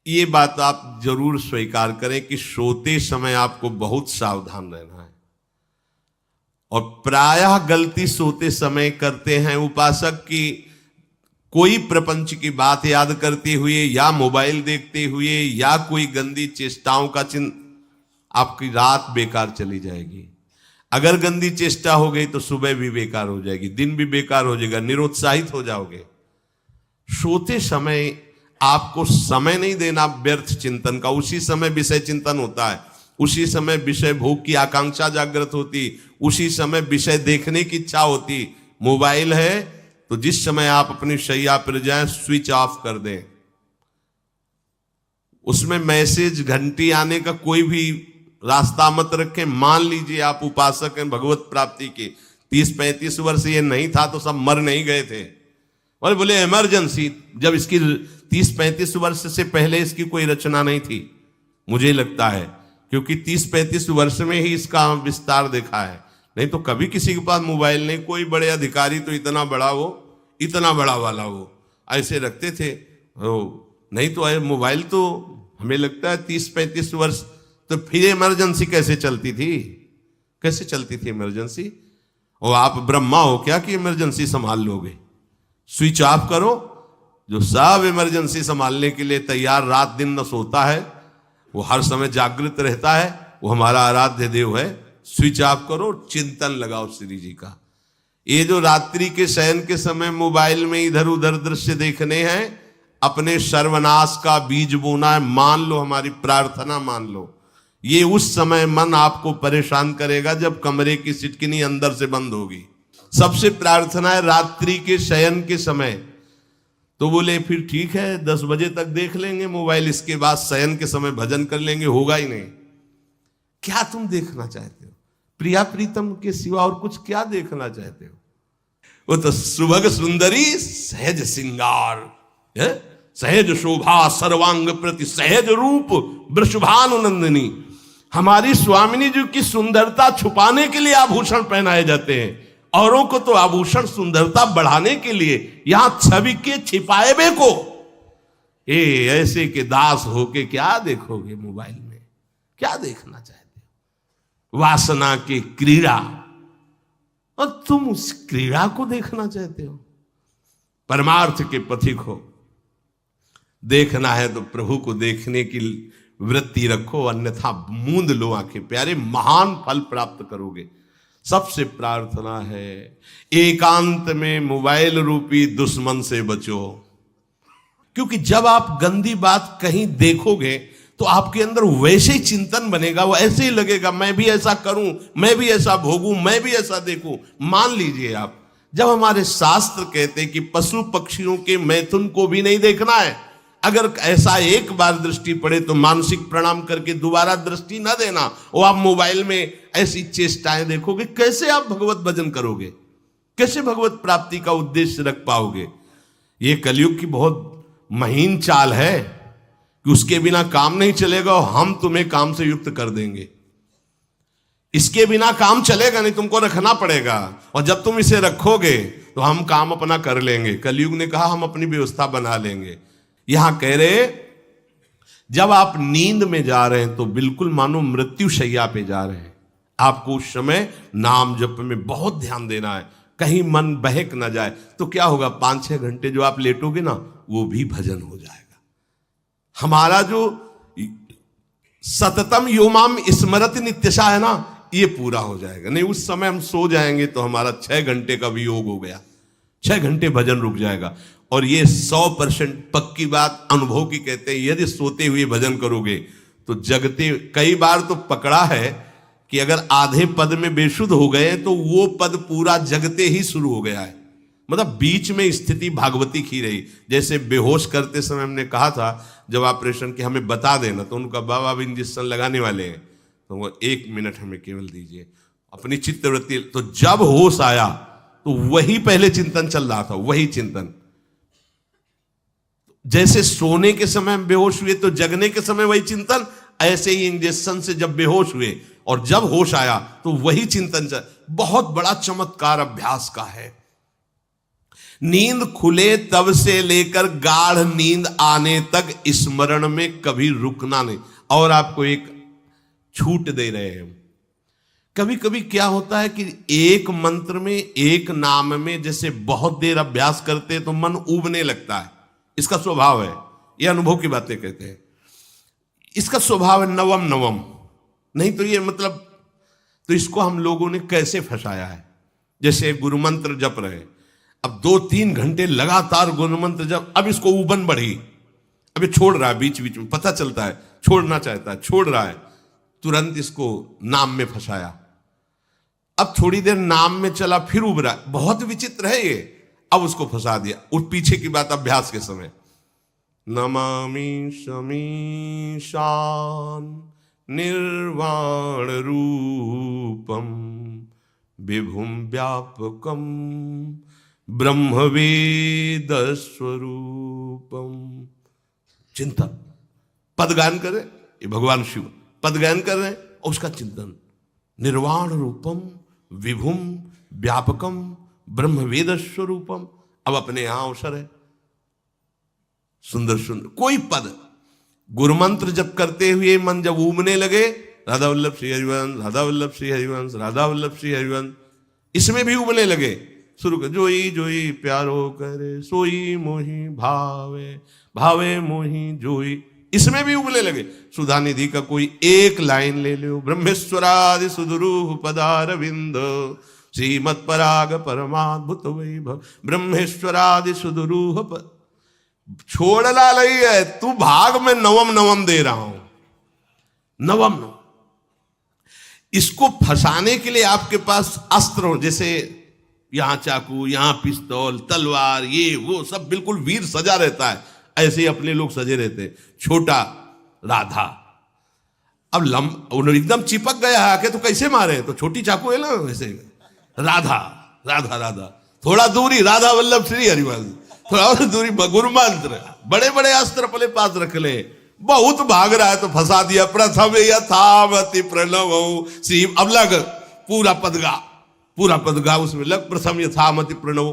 ये बात आप जरूर स्वीकार करें कि सोते समय आपको बहुत सावधान रहना है। और प्रायः गलती सोते समय करते हैं उपासक की, कोई प्रपंच की बात याद करते हुए या मोबाइल देखते हुए या कोई गंदी चेष्टाओं का आपकी रात बेकार चली जाएगी। अगर गंदी चेष्टा हो गई तो सुबह भी बेकार हो जाएगी, दिन भी बेकार हो जाएगा, निरुत्साहित हो जाओगे। सोते समय आपको समय नहीं देना व्यर्थ चिंतन का। उसी समय विषय चिंतन होता है, उसी समय विषय भोग की आकांक्षा जागृत होती, उसी समय विषय देखने की इच्छा होती। मोबाइल है तो जिस समय आप अपनी शैया पर जाएं स्विच ऑफ कर दें। उसमें मैसेज घंटी आने का कोई भी रास्ता मत रखें। मान लीजिए आप उपासक हैं भगवत प्राप्ति के, 30-35 वर्ष ये नहीं था तो सब मर नहीं गए थे। और बोले इमरजेंसी, जब इसकी 30-35 वर्ष से पहले इसकी कोई रचना नहीं थी, मुझे लगता है, क्योंकि 30-35 वर्ष में ही इसका विस्तार देखा है। नहीं तो कभी किसी के पास मोबाइल नहीं। कोई बड़े अधिकारी तो इतना बड़ा वो, इतना बड़ा वाला वो ऐसे रखते थे। नहीं तो मोबाइल तो हमें लगता है 30-35 वर्ष। तो फिर इमरजेंसी कैसे चलती थी? कैसे चलती थी इमरजेंसी? और आप ब्रह्मा हो क्या कि इमरजेंसी संभाल लोगे? स्विच ऑफ करो। जो सब इमरजेंसी संभालने के लिए तैयार रात दिन न सोता है, वो हर समय जागृत रहता है, वो हमारा आराध्य देव है। स्विच ऑफ करो, चिंतन लगाओ श्री जी का। ये जो रात्रि के शयन के समय मोबाइल में इधर उधर दृश्य देखने हैं, अपने सर्वनाश का बीज बोना है। मान लो, हमारी प्रार्थना मान लो, ये उस समय मन आपको परेशान करेगा जब कमरे की सिटकिनी अंदर से बंद होगी। सबसे प्रार्थना है रात्रि के शयन के समय। तो बोले फिर ठीक है 10 बजे तक देख लेंगे मोबाइल, इसके बाद शयन के समय भजन कर लेंगे। होगा ही नहीं। क्या तुम देखना चाहते हो? प्रिया प्रीतम के सिवा और कुछ क्या देखना चाहते हो? वो तो सुभग सुंदरी सहज सिंगार, सहज शोभा सर्वांग प्रति सहज रूप वृषभानुनंदिनी। हमारी स्वामिनी जी की सुंदरता छुपाने के लिए आभूषण पहनाए जाते हैं, औरों को तो आभूषण सुंदरता बढ़ाने के लिए। यहां छवि के छिपाए बे को ऐसे के दास होके क्या देखोगे मोबाइल में? क्या देखना चाहते हो? वासना की क्रीड़ा, और तुम उस क्रीड़ा को देखना चाहते हो? परमार्थ के पथिक हो। देखना है तो प्रभु को देखने की वृत्ति रखो, अन्यथा मूंद लो आंखें। प्यारे, महान फल प्राप्त करोगे। सबसे प्रार्थना है एकांत में मोबाइल रूपी दुश्मन से बचो। क्योंकि जब आप गंदी बात कहीं देखोगे तो आपके अंदर वैसे ही चिंतन बनेगा, वो ऐसे ही लगेगा मैं भी ऐसा करूं, मैं भी ऐसा भोगूं, मैं भी ऐसा देखूं। मान लीजिए आप, जब हमारे शास्त्र कहते हैं कि पशु पक्षियों के मैथुन को भी नहीं देखना है, अगर ऐसा एक बार दृष्टि पड़े तो मानसिक प्रणाम करके दोबारा दृष्टि ना देना। और आप मोबाइल में ऐसी चेष्टाएं देखोगे, कैसे आप भगवत भजन करोगे? कैसे भगवत प्राप्ति का उद्देश्य रख पाओगे? ये कलयुग की बहुत महीन चाल है कि उसके बिना काम नहीं चलेगा और हम तुम्हें काम से युक्त कर देंगे। इसके बिना काम चलेगा नहीं, तुमको रखना पड़ेगा। और जब तुम इसे रखोगे तो हम काम अपना कर लेंगे। कलयुग ने कहा हम अपनी व्यवस्था बना लेंगे। यहां कह रहे जब आप नींद में जा रहे हैं तो बिल्कुल मानो मृत्यु शैया पे जा रहे हैं। आपको उस समय नाम जप में बहुत ध्यान देना है, कहीं मन बहक ना जाए। तो क्या होगा, 5-6 घंटे जो आप लेटोगे ना, वो भी भजन हो जाएगा। हमारा जो सततम योमाम स्मरति नित्यशा है ना, ये पूरा हो जाएगा। नहीं, उस समय हम सो जाएंगे तो हमारा 6 घंटे का वियोग हो गया, 6 घंटे भजन रुक जाएगा। और ये 100% पक्की बात अनुभव की कहते हैं। यदि सोते हुए भजन करोगे तो जगते, कई बार तो पकड़ा है कि अगर आधे पद में बेशुद्ध हो गए तो वो पद पूरा जगते ही शुरू हो गया है। मतलब बीच में स्थिति भागवती की रही। जैसे बेहोश करते समय हमने कहा था जब ऑपरेशन के हमें बता देना, तो उनका बाबा अब इंजेक्शन लगाने वाले हैं तो वो 1 मिनट हमें केवल दीजिए, अपनी चित्तवृत्ति। तो जब होश आया तो वही पहले चिंतन चल रहा था, वही चिंतन। जैसे सोने के समय हम बेहोश हुए तो जगने के समय वही चिंतन, ऐसे ही इंजेक्शन से जब बेहोश हुए और जब होश आया तो वही चिंतन चल। बहुत बड़ा चमत्कार अभ्यास का है। नींद खुले तब से लेकर गाढ़ नींद आने तक स्मरण में कभी रुकना नहीं। और आपको एक छूट दे रहे हैं। कभी कभी क्या होता है कि एक मंत्र में, एक नाम में जैसे बहुत देर अभ्यास करते हैं तो मन उबने लगता है। इसका स्वभाव है, ये अनुभव की बातें कहते हैं। इसका स्वभाव है नवम नवम, नहीं तो ये मतलब, तो इसको हम लोगों ने कैसे फंसाया है। जैसे गुरु मंत्र जप रहे, अब 2-3 घंटे लगातार गुरु मंत्र जप, अब इसको उबन बढ़ी, अब ये छोड़ रहा है, बीच बीच में पता चलता है छोड़ना चाहता है, छोड़ रहा है, तुरंत इसको नाम में फंसाया। अब थोड़ी देर नाम में चला, फिर उब रहा है, बहुत विचित्र है ये। अब उसको फंसा दिया। उस पीछे की बात अभ्यास के समय, नमामि शमीशान निर्वाण रूपम विभुम व्यापकम ब्रह्मवेद स्वरूपम। चिंतन, पदगान करे, ये भगवान शिव पदगान कर रहे हैं और उसका चिंतन, निर्वाण रूपम विभुम व्यापकम ब्रह्मवेद स्वरूपम। अब अपने यहां अवसर है, सुंदर सुंदर कोई पद गुरुमंत्र जब करते हुए मन जब उबने लगे, राधा वल्लभ श्री हरिवंश, राधा वल्लभ श्री हरिवंश, राधा वल्लभ श्री हरिवंश, इसमें भी उबने लगे, शुरू कर, जोई जोई प्यारो करे सोई मोही भावे, भावे मोही जोई, इसमें भी उबने लगे। सुधा निधि का कोई एक लाइन ले लो, ब्रह्मेश्वरादि सुदुरूह पदारविंद श्रीमत् पराग परमाद्भुत वैभव, ब्रह्मेश्वरादि सुदुरूह छोड़ना नहीं है, तू भाग में नवम नवम दे रहा हूं, नवम नवम। इसको फंसाने के लिए आपके पास अस्त्र हो, जैसे यहां चाकू, यहां पिस्तौल, तलवार, ये वो सब बिल्कुल वीर सजा रहता है, ऐसे ही अपने लोग सजे रहते। छोटा राधा, अब एकदम चिपक गया आके तो कैसे मारे, तो छोटी चाकू है ना वैसे, राधा राधा राधा, थोड़ा दूरी राधा वल्लभ श्री हरिवंश, थोड़ा और दूरी गुरु मंत्र, बड़े बड़े अस्त्र अपने पास रख ले, बहुत भाग रहा है तो फंसा दिया। प्रथम यथावति प्रणव श्री, अब लग पूरा पदगा, पूरा पदगा उसमें लग, प्रथम यथामति प्रणव।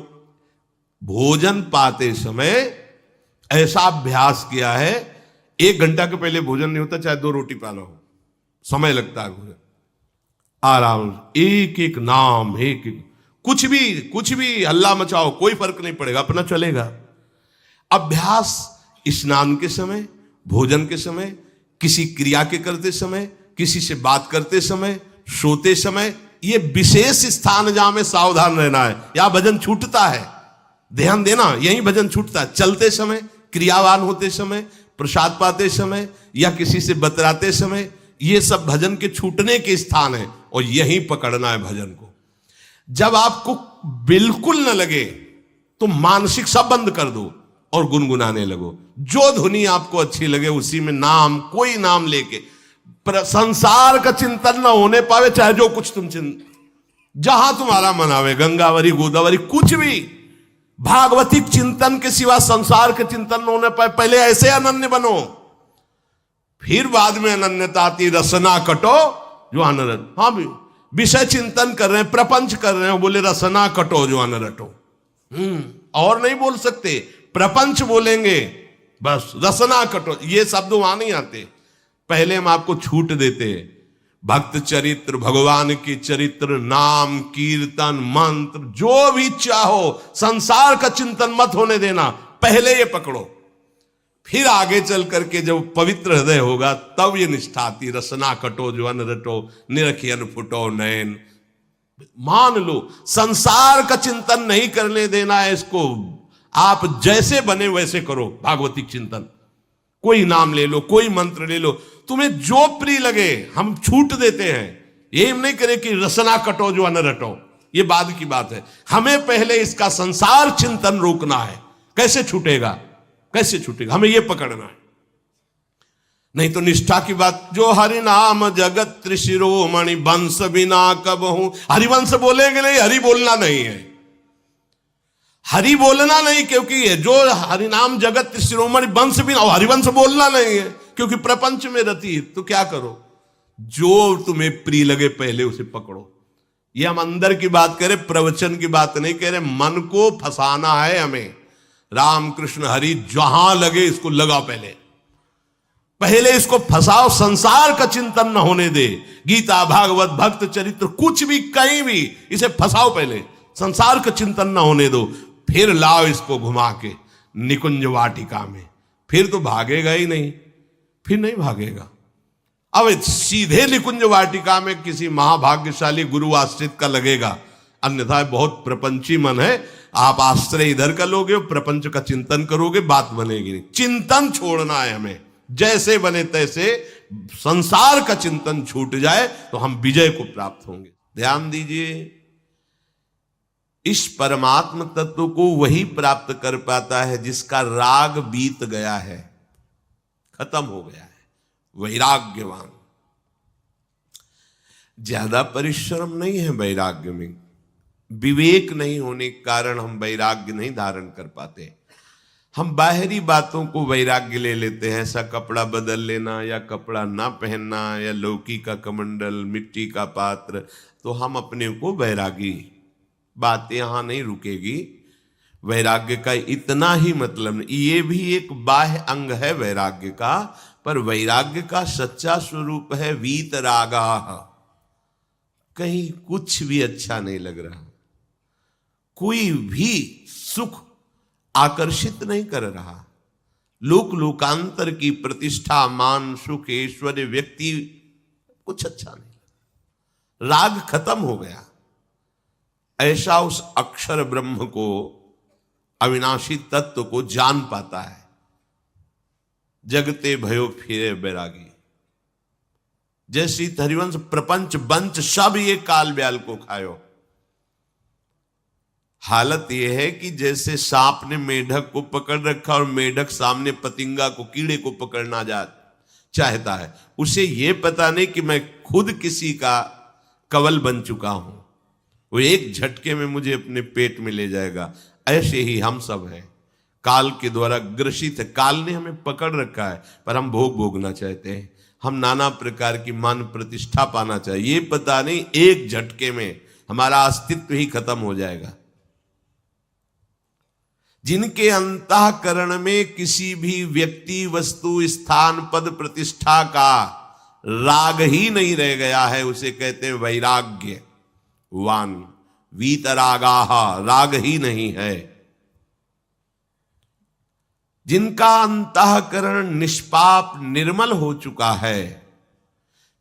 भोजन पाते समय ऐसा अभ्यास किया है, 1 घंटा के पहले भोजन नहीं होता, चाहे 2 रोटी पाना हो, समय लगता है भोजन, आराम, एक एक नाम, एक एक, कुछ भी हल्ला मचाओ, कोई फर्क नहीं पड़ेगा, अपना चलेगा। अभ्यास स्नान के समय, भोजन के समय, किसी क्रिया के करते समय, किसी से बात करते समय, सोते समय, ये विशेष स्थान जहां में सावधान रहना है। यहां भजन छूटता है, ध्यान देना, यही भजन छूटता है। चलते समय, क्रियावान होते समय, प्रसाद पाते समय या किसी से बतराते समय, ये सब भजन के छूटने के स्थान है और यहीं पकड़ना है भजन को। जब आपको बिल्कुल न लगे तो मानसिक सब बंद कर दो और गुनगुनाने लगो, जो धुनी आपको अच्छी लगे उसी में नाम, कोई नाम लेके, संसार का चिंतन न होने पावे, चाहे जो कुछ तुम जहां तुम्हारा मन आवे, गंगावरी गोदावरी, कुछ भी भागवतिक चिंतन के सिवा संसार के चिंतन न होने पाए। पहले ऐसे अनन्य बनो, फिर बाद में अनन्यता आती, रसना कटो जो अनरट। हाँ भी विषय चिंतन कर रहे हैं, प्रपंच कर रहे हैं, बोले रसना कटो जो अनरटो, और नहीं बोल सकते, प्रपंच बोलेंगे बस, रसना कटो, ये शब्द वहां नहीं आते। पहले हम आपको छूट देते, भक्त चरित्र, भगवान की चरित्र, नाम, कीर्तन, मंत्र, जो भी चाहो, संसार का चिंतन मत होने देना, पहले ये पकड़ो, फिर आगे चल करके जब पवित्र हृदय होगा तब ये निष्ठा आती, रसना कटो जो अन रटो, निरखियन फुटो नयन। मान लो संसार का चिंतन नहीं करने देना है इसको, आप जैसे बने वैसे करो भागवतिक चिंतन, कोई नाम ले लो, कोई मंत्र ले लो, तुम्हें जो प्रिय लगे। हम छूट देते हैं, ये हम नहीं करें कि रसना कटो जो अन रटो, ये बाद की बात है। हमें पहले इसका संसार चिंतन रोकना है। कैसे छूटेगा, कैसे छूटेगा, हमें यह पकड़ना है। नहीं तो निष्ठा की बात, जो हरि नाम जगत त्रिशिरोमणि वंश बिना कब हूं, हरिवंश बोलेंगे नहीं, हरि बोलना नहीं है, हरि बोलना नहीं, क्योंकि जो हरिनाम जगत त्रिशिरोमणि वंश बिना, हरिवंश बोलना नहीं है क्योंकि प्रपंच में रति। तो क्या करो, जो तुम्हें प्रिय लगे पहले उसे पकड़ो, ये हम अंदर की बात करें, प्रवचन की बात नहीं कह रहे। मन को फंसाना है हमें। राम कृष्ण हरि जहां लगे इसको लगा, पहले इसको फंसाओ, संसार का चिंतन न होने दे। गीता भागवत भक्त चरित्र कुछ भी कहीं भी इसे फंसाओ, पहले संसार का चिंतन न होने दो, फिर लाओ इसको घुमा के निकुंज वाटिका में। फिर तो भागेगा ही नहीं, फिर नहीं भागेगा। अब सीधे निकुंज वाटिका में किसी महाभाग्यशाली गुरु आश्रित का लगेगा, अन्यथा बहुत प्रपंची मन है। आप आश्रय इधर का लोगे, प्रपंच का चिंतन करोगे, बात बनेगी नहीं। चिंतन छोड़ना है हमें, जैसे बने तैसे संसार का चिंतन छूट जाए तो हम विजय को प्राप्त होंगे। ध्यान दीजिए, इस परमात्म तत्व को वही प्राप्त कर पाता है जिसका राग बीत गया है, खत्म हो गया है, वैराग्यवान। ज्यादा परिश्रम नहीं है वैराग्य में, विवेक नहीं होने के कारण हम वैराग्य नहीं धारण कर पाते। हम बाहरी बातों को वैराग्य ले लेते हैं, ऐसा कपड़ा बदल लेना या कपड़ा ना पहनना या लौकी का कमंडल, मिट्टी का पात्र, तो हम अपने को वैरागी। बात यहां नहीं रुकेगी। वैराग्य का इतना ही मतलब नहीं, ये भी एक बाह्य अंग है वैराग्य का, पर वैराग्य का सच्चा स्वरूप है वीतरागा। कहीं कुछ भी अच्छा नहीं लग रहा, कोई भी सुख आकर्षित नहीं कर रहा, लोक लोकांतर की प्रतिष्ठा, मान, सुख, ऐश्वर्य, व्यक्ति, कुछ अच्छा नहीं। राग खत्म हो गया। ऐसा उस अक्षर ब्रह्म को, अविनाशी तत्व को जान पाता है। जगते भयो फिरे बैरागी। जैसी हरिवंश प्रपंच बंच सब ये काल ब्याल को खायो। हालत यह है कि जैसे सांप ने मेढक को पकड़ रखा और मेढक सामने पतिंगा को, कीड़े को पकड़ना चाहता है। उसे यह पता नहीं कि मैं खुद किसी का कवल बन चुका हूं, वो एक झटके में मुझे अपने पेट में ले जाएगा। ऐसे ही हम सब हैं, काल के द्वारा ग्रसित है। काल ने हमें पकड़ रखा है, पर हम भोग भोगना चाहते हैं। हम नाना प्रकार की मान प्रतिष्ठा पाना चाहिए, ये पता नहीं एक झटके में हमारा अस्तित्व ही खत्म हो जाएगा। जिनके अंतःकरण में किसी भी व्यक्ति, वस्तु, स्थान, पद, प्रतिष्ठा का राग ही नहीं रह गया है, उसे कहते हैं वैराग्यवान। वीतरागाः, राग ही नहीं है। जिनका अंतःकरण निष्पाप निर्मल हो चुका है,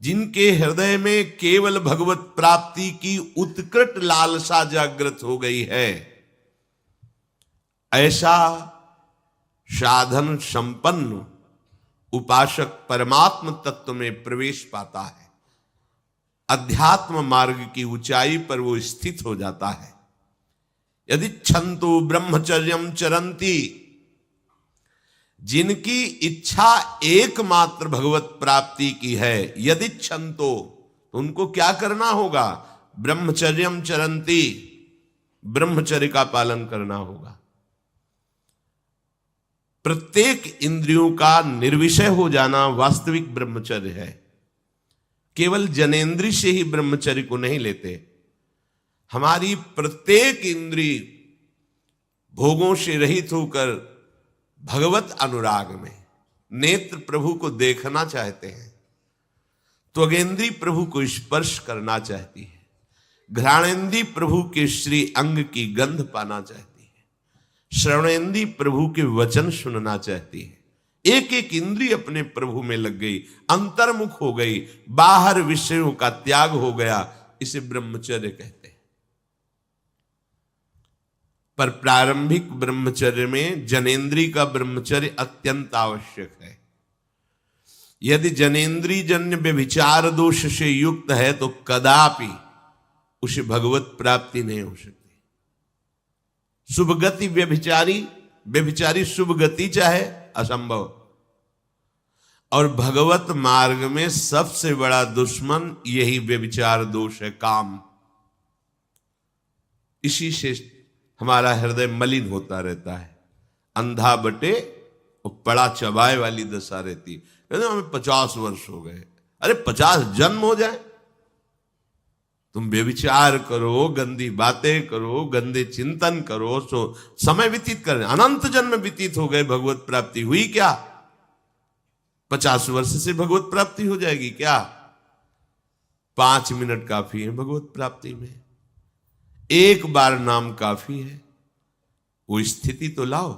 जिनके हृदय में केवल भगवत प्राप्ति की उत्कट लालसा जागृत हो गई है, ऐसा साधन संपन्न उपासक परमात्म तत्व में प्रवेश पाता है। अध्यात्म मार्ग की ऊंचाई पर वो स्थित हो जाता है। यदि छंतु ब्रह्मचर्यम चरंती, जिनकी इच्छा एकमात्र भगवत प्राप्ति की है, यदि छंतो, तो उनको क्या करना होगा? ब्रह्मचर्यम चरंती, ब्रह्मचर्य का पालन करना होगा। प्रत्येक इंद्रियों का निर्विषय हो जाना वास्तविक ब्रह्मचर्य है। केवल जनेन्द्रिय से ही ब्रह्मचर्य को नहीं लेते। हमारी प्रत्येक इंद्रिय भोगों से रहित होकर भगवत अनुराग में, नेत्र प्रभु को देखना चाहते हैं, त्वगेंद्री प्रभु को स्पर्श करना चाहती है, घ्राणेन्द्री प्रभु के श्री अंग की गंध पाना चाहती है, श्रवणेन्द्री प्रभु के वचन सुनना चाहती है। एक एक इंद्रिय अपने प्रभु में लग गई, अंतर्मुख हो गई, बाहर विषयों का त्याग हो गया। इसे ब्रह्मचर्य कहते हैं। पर प्रारंभिक ब्रह्मचर्य में जनेन्द्रिय का ब्रह्मचर्य अत्यंत आवश्यक है। यदि जनेन्द्रिय जन्य व्यभिचार दोष से युक्त है तो कदापि उसे भगवत प्राप्ति नहीं हो सकती। शुभ गति व्यभिचारी शुभ गति चाहे, असंभव। और भगवत मार्ग में सबसे बड़ा दुश्मन यही व्यभिचार दोष है, काम। इसी से हमारा हृदय मलिन होता रहता है, अंधा बटे और पड़ा चबाए वाली दशा रहती। कहते हमें 50 वर्ष हो गए। अरे 50 जन्म हो जाए तुम व्यभिचार करो, गंदी बातें करो, गंदे चिंतन करो, सो समय व्यतीत कर, अनंत जन्म व्यतीत हो गए, भगवत प्राप्ति हुई क्या? 50 वर्ष से भगवत प्राप्ति हो जाएगी क्या? 5 मिनट काफी है भगवत प्राप्ति में, एक बार नाम काफी है। वो स्थिति तो लाओ।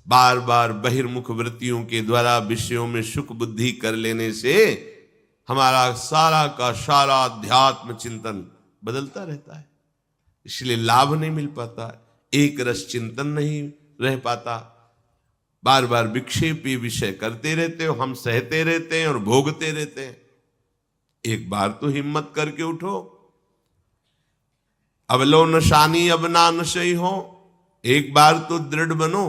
बार बार बहिर्मुख वृत्तियों के द्वारा विषयों में सुख बुद्धि कर लेने से हमारा सारा का सारा अध्यात्म चिंतन बदलता रहता है, इसलिए लाभ नहीं मिल पाता, एक रस चिंतन नहीं रह पाता। बार बार विक्षेपी विषय करते रहते हो, हम सहते रहते हैं और भोगते रहते हैं। एक बार तो हिम्मत करके उठो, अब लो नशानी अब ना नशई हो, एक बार तो दृढ़ बनो।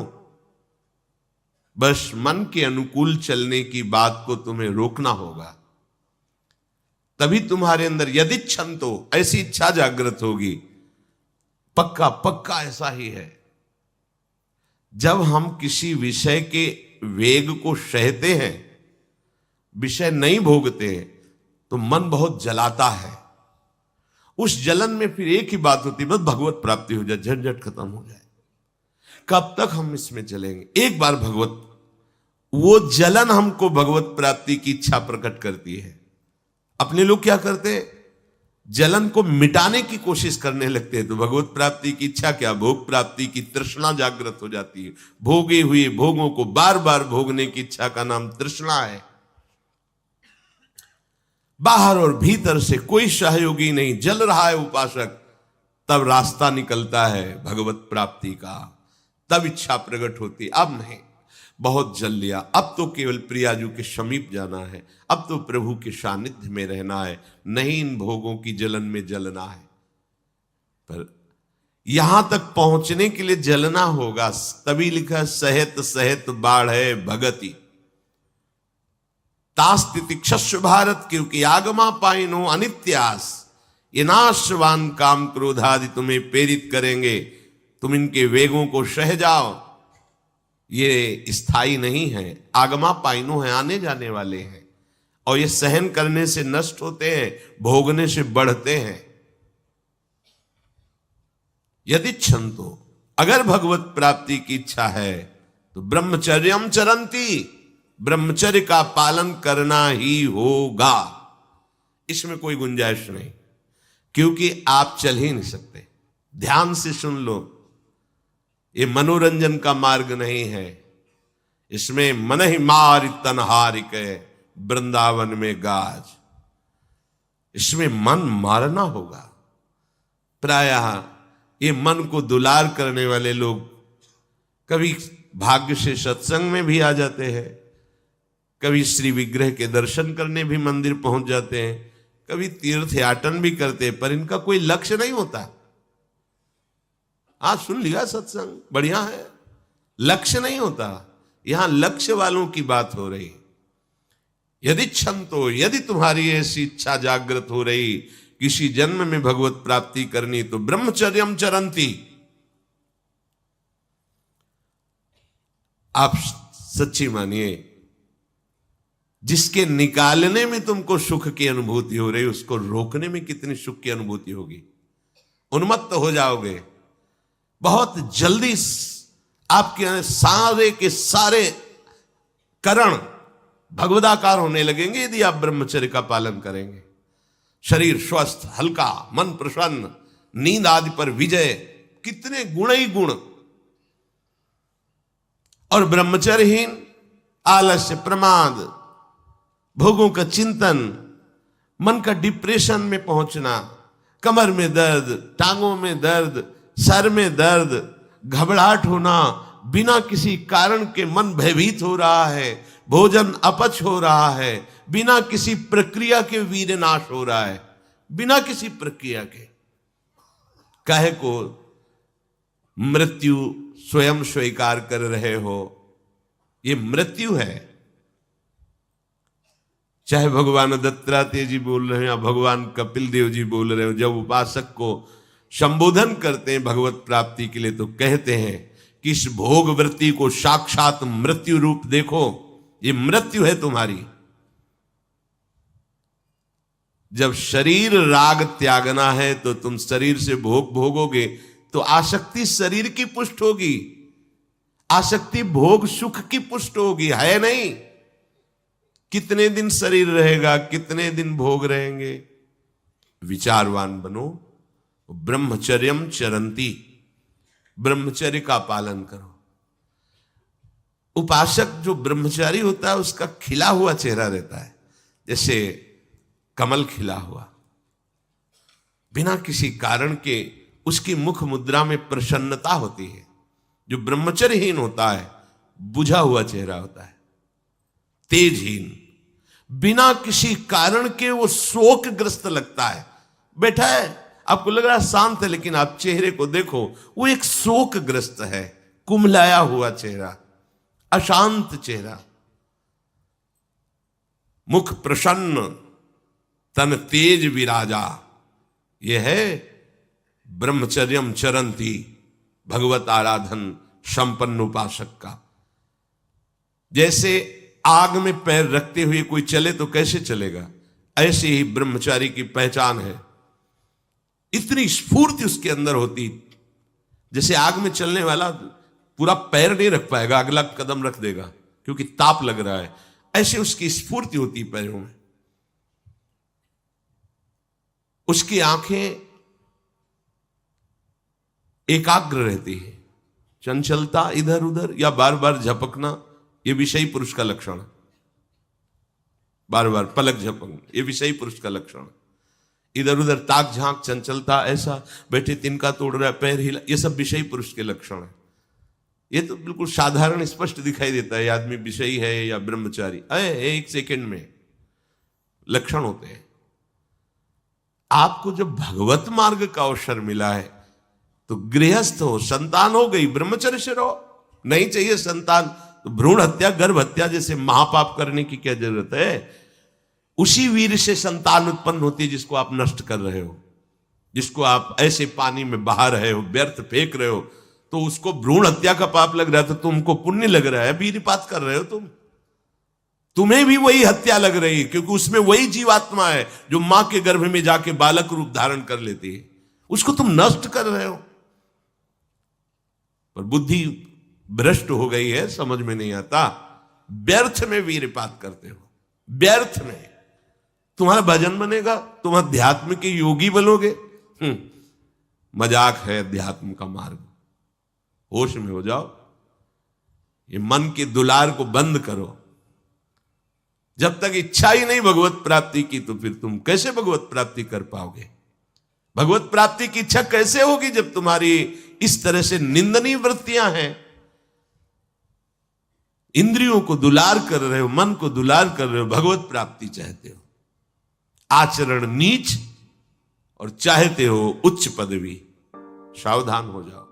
बस मन के अनुकूल चलने की बात को तुम्हें रोकना होगा, तभी तुम्हारे अंदर यदि क्षण तो ऐसी इच्छा जागृत होगी। पक्का पक्का ऐसा ही है, जब हम किसी विषय के वेग को सहते हैं, विषय नहीं भोगते हैं, तो मन बहुत जलाता है। उस जलन में फिर एक ही बात होती है, बस भगवत प्राप्ति हो जाए, झंझट खत्म हो जाए। कब तक हम इसमें चलेंगे? एक बार भगवत, वो जलन हमको भगवत प्राप्ति की इच्छा प्रकट करती है। अपने लोग क्या करते हैं, जलन को मिटाने की कोशिश करने लगते हैं, तो भगवत प्राप्ति की इच्छा क्या, भोग प्राप्ति की तृष्णा जागृत हो जाती है। भोगे हुए भोगों को बार बार भोगने की इच्छा का नाम तृष्णा है। बाहर और भीतर से कोई सहयोगी नहीं, जल रहा है उपासक, तब रास्ता निकलता है भगवत प्राप्ति का, तब इच्छा प्रकट होती। अब नहीं, बहुत जल लिया, अब तो केवल प्रियाजू के समीप जाना है, अब तो प्रभु के सानिध्य में रहना है, नहीं इन भोगों की जलन में जलना है। पर यहां तक पहुंचने के लिए जलना होगा, तभी लिखा सहित सहित बाढ़ भगति तास्तितिक्षस्व भारत, क्योंकि आगमा पाइनो अनित्यास, ये नाशवान काम क्रोधादि तुम्हें प्रेरित करेंगे, तुम इनके वेगों को सह जाओ, ये स्थायी नहीं है। आगमा पाइनो है, आने जाने वाले हैं, और ये सहन करने से नष्ट होते हैं, भोगने से बढ़ते हैं। यदि क्षंतो, अगर भगवत प्राप्ति की इच्छा है तो ब्रह्मचर्यम चरंती, ब्रह्मचर्य का पालन करना ही होगा, इसमें कोई गुंजाइश नहीं, क्योंकि आप चल ही नहीं सकते। ध्यान से सुन लो, ये मनोरंजन का मार्ग नहीं है, इसमें मन ही मार तनहारिक वृंदावन में गाज, इसमें मन मारना होगा। प्रायः ये मन को दुलार करने वाले लोग कभी भाग्य से सत्संग में भी आ जाते हैं, कभी श्री विग्रह के दर्शन करने भी मंदिर पहुंच जाते हैं, कभी तीर्थ याटन भी करते हैं, पर इनका कोई लक्ष्य नहीं होता। आज सुन लिया सत्संग, बढ़िया है, लक्ष्य नहीं होता। यहां लक्ष्य वालों की बात हो रही। यदि क्षण तो, यदि तुम्हारी ऐसी इच्छा जागृत हो रही किसी जन्म में भगवत प्राप्ति करनी, तो ब्रह्मचर्यम चरंती, आप सच्ची मानिए, जिसके निकालने में तुमको सुख की अनुभूति हो रही, उसको रोकने में कितनी सुख की अनुभूति होगी। उन्मत्त हो जाओगे, बहुत जल्दी आपके सारे के सारे करण भगवदाकार होने लगेंगे यदि आप ब्रह्मचर्य का पालन करेंगे। शरीर स्वस्थ, हल्का, मन प्रसन्न, नींद आदि पर विजय, कितने गुण ही गुण। और ब्रह्मचर्यहीन आलस्य, प्रमाद, भोगों का चिंतन, मन का डिप्रेशन में पहुंचना, कमर में दर्द, टांगों में दर्द, सर में दर्द, घबराहट होना, बिना किसी कारण के मन भयभीत हो रहा है, भोजन अपच हो रहा है, बिना किसी प्रक्रिया के वीर नाश हो रहा है, बिना किसी प्रक्रिया के। काहे को मृत्यु स्वयं स्वीकार कर रहे हो, ये मृत्यु है। चाहे भगवान दत्तात्रेय जी बोल रहे हैं या भगवान कपिल देव जी बोल रहे हो, जब उपासक को संबोधन करते हैं भगवत प्राप्ति के लिए, तो कहते हैं कि इस भोग वृत्ति को साक्षात मृत्यु रूप देखो, ये मृत्यु है तुम्हारी। जब शरीर राग त्यागना है तो तुम शरीर से भोग भोगोगे तो आसक्ति शरीर की पुष्ट होगी, आसक्ति भोग सुख की पुष्ट होगी, है नहीं। कितने दिन शरीर रहेगा, कितने दिन भोग रहेंगे। विचारवान बनो, ब्रह्मचर्यम चरंती, ब्रह्मचर्य का पालन करो। उपासक जो ब्रह्मचारी होता है उसका खिला हुआ चेहरा रहता है, जैसे कमल खिला हुआ, बिना किसी कारण के उसकी मुख मुद्रा में प्रसन्नता होती है। जो ब्रह्मचर्यहीन होता है बुझा हुआ चेहरा होता है, तेजहीन, बिना किसी कारण के वो शोकग्रस्त लगता है। बैठा है, आपको लग रहा है शांत है, लेकिन आप चेहरे को देखो, वो एक शोकग्रस्त है, कुम्हलाया हुआ चेहरा, अशांत चेहरा। मुख प्रसन्न, तन तेज विराजा, यह है ब्रह्मचर्यम चरंती, भगवत आराधन संपन्न उपासक का। जैसे आग में पैर रखते हुए कोई चले तो कैसे चलेगा, ऐसे ही ब्रह्मचारी की पहचान है। इतनी स्फूर्ति उसके अंदर होती, जैसे आग में चलने वाला पूरा पैर नहीं रख पाएगा, अगला कदम रख देगा क्योंकि ताप लग रहा है, ऐसे उसकी स्फूर्ति होती पैरों में। उसकी आंखें एकाग्र रहती है, चंचलता इधर उधर या बार बार झपकना, यह विषयी पुरुष का लक्षण है। बार बार पलक झपकना, यह विषयी पुरुष का लक्षण। इधर उधर ताक झांक, चंचलता, ऐसा बैठे तिनका तोड़ रहा है, पैर हिला, यह सब विषयी पुरुष के लक्षण है। यह तो बिल्कुल साधारण स्पष्ट दिखाई देता है आदमी विषयी है या ब्रह्मचारी, एक सेकंड में लक्षण होते हैं। आपको जब भगवत मार्ग का अवसर मिला है तो गृहस्थ हो, संतान हो गई, ब्रह्मचर्य से रहो। नहीं चाहिए संतान तो भ्रूण हत्या, गर्भ हत्या जैसे महापाप करने की क्या जरूरत है। उसी वीर से संतान उत्पन्न होती है जिसको आप नष्ट कर रहे हो, जिसको आप ऐसे पानी में बहा रहे हो, व्यर्थ फेंक रहे हो, तो उसको भ्रूण हत्या का पाप लग रहा है, तो तुमको पुण्य लग रहा है, वीरपात कर रहे हो तुम्हें भी वही हत्या लग रही है, क्योंकि उसमें वही जीवात्मा है जो मां के गर्भ में जाके बालक रूप धारण कर लेती है, उसको तुम नष्ट कर रहे हो। पर बुद्धि भ्रष्ट हो गई है, समझ में नहीं आता, व्यर्थ में वीरपात करते हो, व्यर्थ में। तुम्हारा भजन बनेगा, तुम अध्यात्म के योगी बनोगे, मजाक है अध्यात्म का मार्ग। होश में हो जाओ, ये मन के दुलार को बंद करो। जब तक इच्छा ही नहीं भगवत प्राप्ति की, तो फिर तुम कैसे भगवत प्राप्ति कर पाओगे। भगवत प्राप्ति की इच्छा कैसे होगी जब तुम्हारी इस तरह से निंदनीय वृत्तियां हैं। इंद्रियों को दुलार कर रहे हो, मन को दुलार कर रहे हो, भगवत प्राप्ति चाहते हो, आचरण नीच और चाहते हो उच्च पदवी। सावधान हो जाओ।